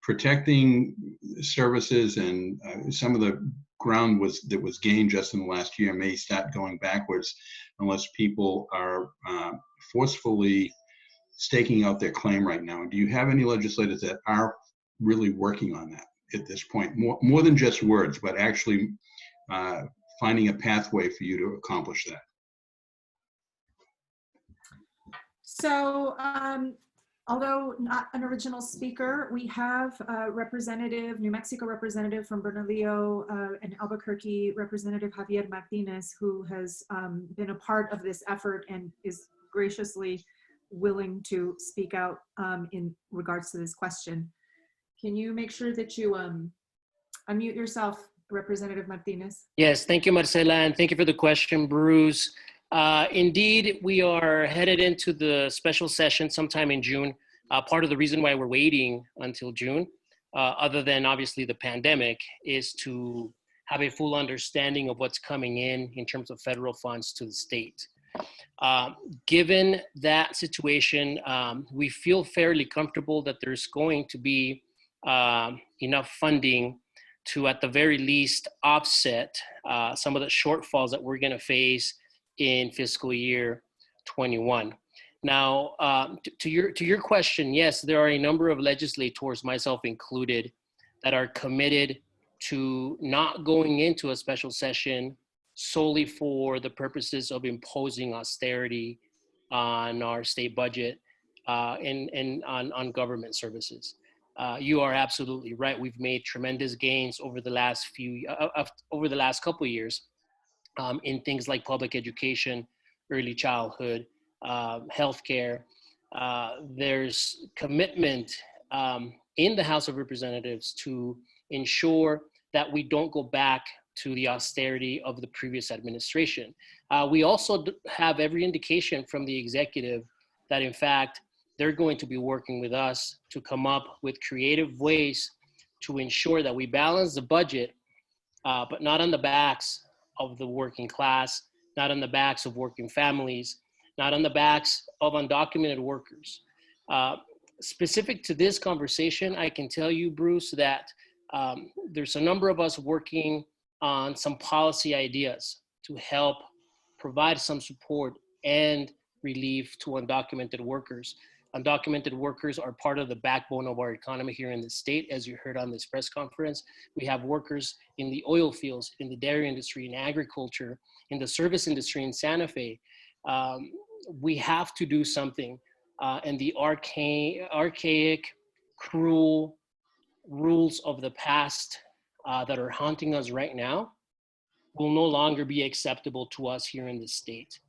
protecting services and some of the ground that was gained just in the last year may start going backwards unless people are forcefully staking out their claim right now. Do you have any legislators that are really working on that at this point? More than just words, but actually finding a pathway for you to accomplish that? So, although not an original speaker, we have a representative, New Mexico representative from Bernalillo and Albuquerque, Representative Javier Martinez, who has been a part of this effort and is graciously willing to speak out in regards to this question. Can you make sure that you unmute yourself, Representative Martinez? Yes, thank you, Marcela, and thank you for the question, Bruce. Indeed, we are headed into the special session sometime in June. Part of the reason why we're waiting until June, other than obviously the pandemic, is to have a full understanding of what's coming in terms of federal funds to the state. Given that situation, we feel fairly comfortable that there's going to be enough funding to, at the very least, offset some of the shortfalls that we're going to face in fiscal year 21. Now, to your question, yes, there are a number of legislators, myself included, that are committed to not going into a special session solely for the purposes of imposing austerity on our state budget and on government services. You are absolutely right. We've made tremendous gains over the last couple of years in things like public education, early childhood, healthcare. There's commitment in the House of Representatives to ensure that we don't go back to the austerity of the previous administration. We also have every indication from the executive that, in fact, they're going to be working with us to come up with creative ways to ensure that we balance the budget, but not on the backs of the working class, not on the backs of working families, not on the backs of undocumented workers. Specific to this conversation, I can tell you, Bruce, that there's a number of us working on some policy ideas to help provide some support and relief to undocumented workers. Undocumented workers are part of the backbone of our economy here in the state, as you heard on this press conference. We have workers in the oil fields, in the dairy industry, in agriculture, in the service industry in Santa Fe. We have to do something, and the archaic, cruel rules of the past that are haunting us right now will no longer be acceptable to us here in the state.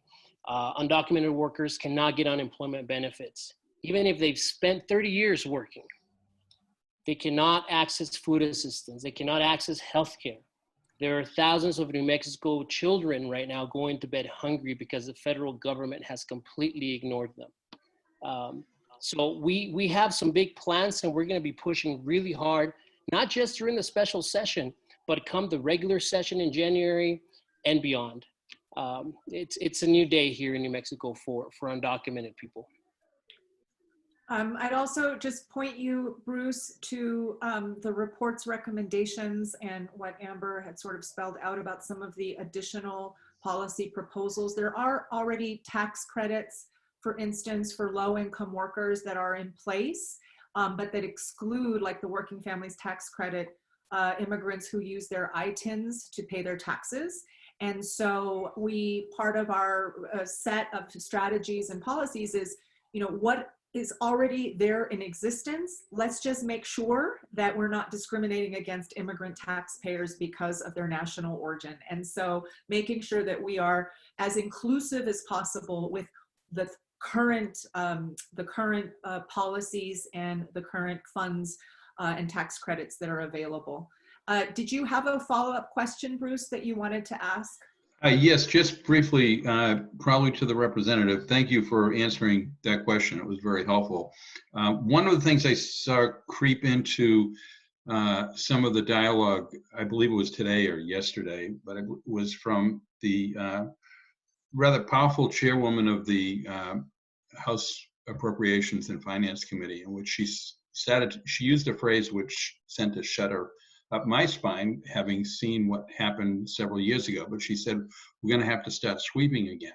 Undocumented workers cannot get unemployment benefits. Even if they've spent 30 years working, they cannot access food assistance. They cannot access healthcare. There are thousands of New Mexico children right now going to bed hungry because the federal government has completely ignored them. So we have some big plans, and we're going to be pushing really hard, not just during the special session, but come the regular session in January and beyond. It's a new day here in New Mexico for undocumented people. I'd also just point you, Bruce, to the report's recommendations and what Amber had sort of spelled out about some of the additional policy proposals. There are already tax credits, for instance, for low-income workers that are in place, but that exclude, like the Working Families Tax Credit, immigrants who use their ITINs to pay their taxes. And so part of our set of strategies and policies is, what is already there in existence. Let's just make sure that we're not discriminating against immigrant taxpayers because of their national origin. And so making sure that we are as inclusive as possible with the current policies and the current funds and tax credits that are available. Did you have a follow-up question, Bruce, that you wanted to ask? Yes, just briefly, probably to the representative. Thank you for answering that question. It was very helpful. One of the things I saw creep into some of the dialogue, I believe it was today or yesterday, but it was from the rather powerful chairwoman of the House Appropriations and Finance Committee, in which she used a phrase which sent a shudder up my spine, having seen what happened several years ago. But she said, we're going to have to start sweeping again.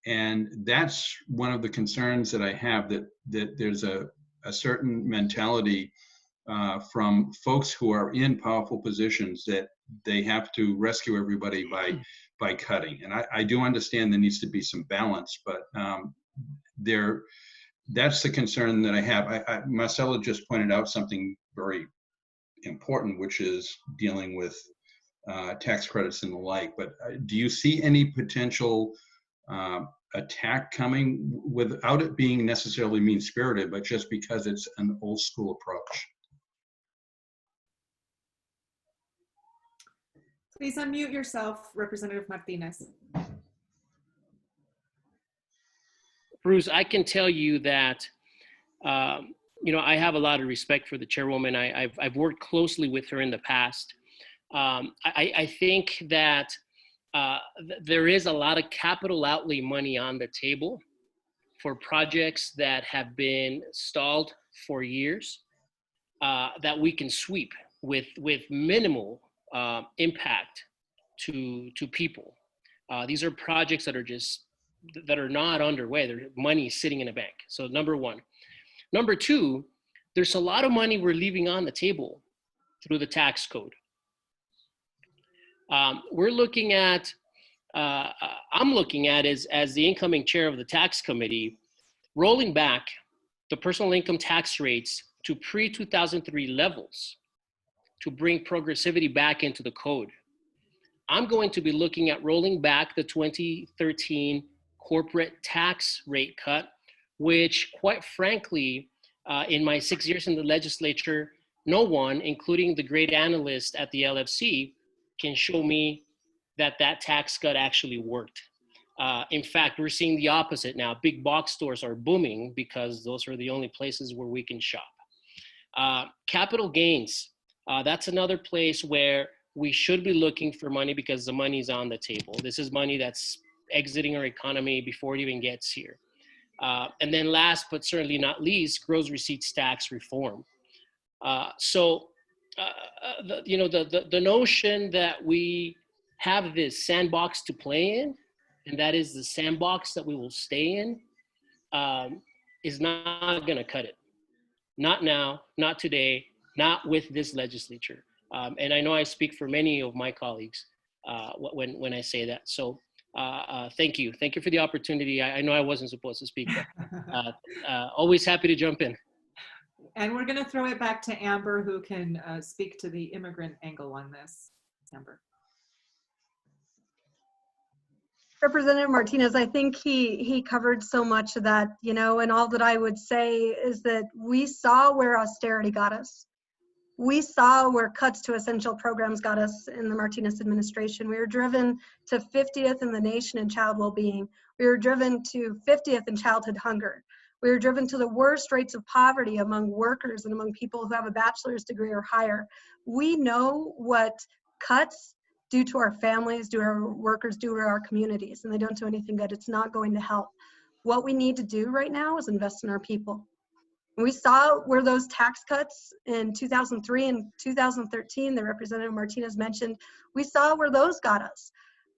And that's one of the concerns that I have, that there's a certain mentality from folks who are in powerful positions that they have to rescue everybody by cutting. And I do understand there needs to be some balance, but that's the concern that I have. Marcella just pointed out something very important, which is dealing with tax credits and the like. But do you see any potential attack coming without it being necessarily mean-spirited, but just because it's an old school approach? Please unmute yourself, Representative Martinez. Bruce, I can tell you that you know, I have a lot of respect for the chairwoman. I've worked closely with her in the past. I think that there is a lot of capital outlay money on the table for projects that have been stalled for years that we can sweep with minimal impact to people. These are projects that are not underway. Their money is sitting in a bank. So number one. Number two, there's a lot of money we're leaving on the table through the tax code. We're looking at, I'm looking at as the incoming chair of the tax committee, rolling back the personal income tax rates to pre-2003 levels to bring progressivity back into the code. I'm going to be looking at rolling back the 2013 corporate tax rate cut, which quite frankly, in my 6 years in the legislature, no one, including the great analyst at the LFC, can show me that tax cut actually worked. In fact, we're seeing the opposite now. Big box stores are booming because those are the only places where we can shop. Capital gains, that's another place where we should be looking for money because the money's on the table. This is money that's exiting our economy before it even gets here. And then last, but certainly not least, gross receipts tax reform. The notion that we have this sandbox to play in, and that is the sandbox that we will stay in, is not going to cut it. Not now, not today, not with this legislature. And I know I speak for many of my colleagues when I say that. So. Thank you. Thank you for the opportunity. I know I wasn't supposed to speak, but always happy to jump in. And we're going to throw it back to Amber, who can speak to the immigrant angle on this. Amber. Representative Martinez, I think he covered so much of that, you know, and all that I would say is that we saw where austerity got us. We saw where cuts to essential programs got us in the Martinez administration. We were driven to 50th in the nation in child well-being. We were driven to 50th in childhood hunger. We were driven to the worst rates of poverty among workers and among people who have a bachelor's degree or higher. We know what cuts do to our families, do to our workers, do to our communities, and they don't do anything good. It's not going to help. What we need to do right now is invest in our people. We saw where those tax cuts in 2003 and 2013 that Representative Martinez mentioned, we saw where those got us.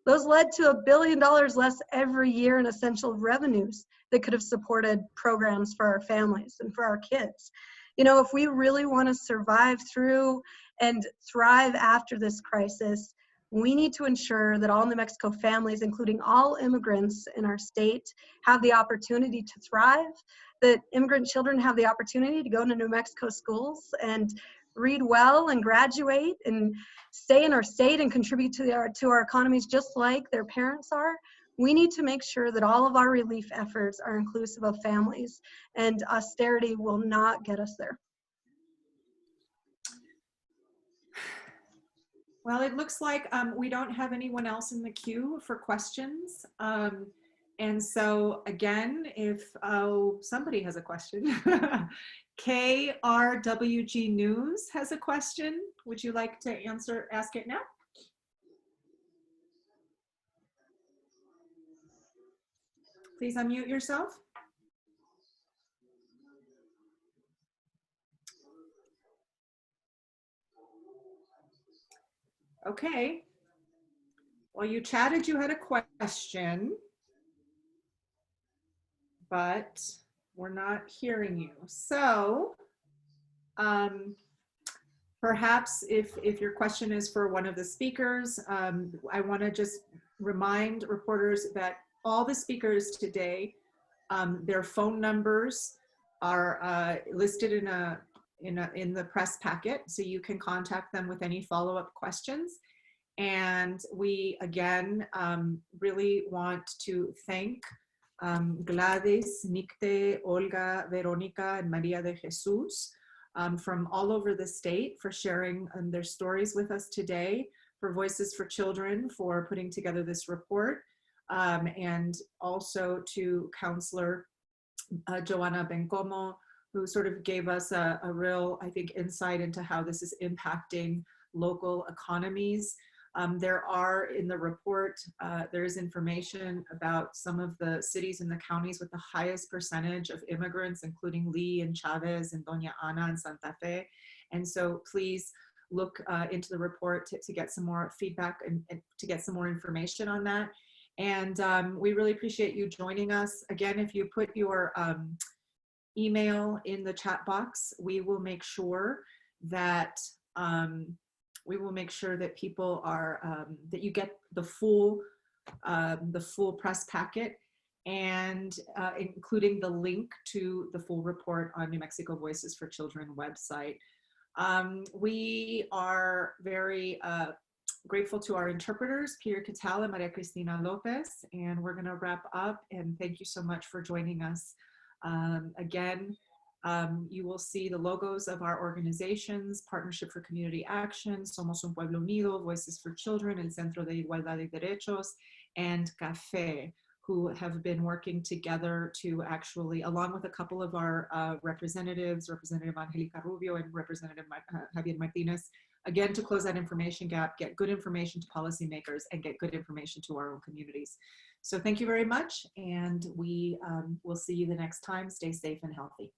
Those led to $1 billion less every year in essential revenues that could have supported programs for our families and for our kids. You know, if we really want to survive through and thrive after this crisis, We need to ensure that all New Mexico families, including all immigrants in our state, have the opportunity to thrive, that immigrant children have the opportunity to go to New Mexico schools and read well and graduate and stay in our state and contribute to our economies just like their parents are. We need to make sure that all of our relief efforts are inclusive of families, and austerity will not get us there. Well, it looks like we don't have anyone else in the queue for questions. And so again, if somebody has a question, KRWG News has a question. Would you like to ask it now? Please unmute yourself. Okay. Well, you chatted, you had a question, but we're not hearing you. So perhaps if your question is for one of the speakers, I want to just remind reporters that all the speakers today, their phone numbers are listed in the press packet, so you can contact them with any follow-up questions. And we again really want to thank Gladys, Nicte, Olga, Veronica, and Maria de Jesus from all over the state for sharing their stories with us today, for Voices for Children for putting together this report, and also to Counselor Joanna Bencomo, who sort of gave us a real, I think, insight into how this is impacting local economies. There are in the report, there's information about some of the cities and the counties with the highest percentage of immigrants, including Lee and Chavez and Doña Ana and Santa Fe. And so please look into the report to get some more feedback and to get some more information on that. And we really appreciate you joining us. Again, if you put your email in the chat box, we will make sure that people are that you get the full press packet, and including the link to the full report on New Mexico Voices for Children website. We are very grateful to our interpreters, Peter Catal and Maria Cristina Lopez, and we're going to wrap up. And thank you so much for joining us. Again, you will see the logos of our organizations: Partnership for Community Action, Somos un Pueblo Unido, Voices for Children, El Centro de Igualdad y Derechos, and CAFE, who have been working together to actually, along with a couple of our representatives, Representative Angelica Rubio and Representative Javier Martinez, again, to close that information gap, get good information to policymakers, and get good information to our own communities. So thank you very much, and we will see you the next time. Stay safe and healthy.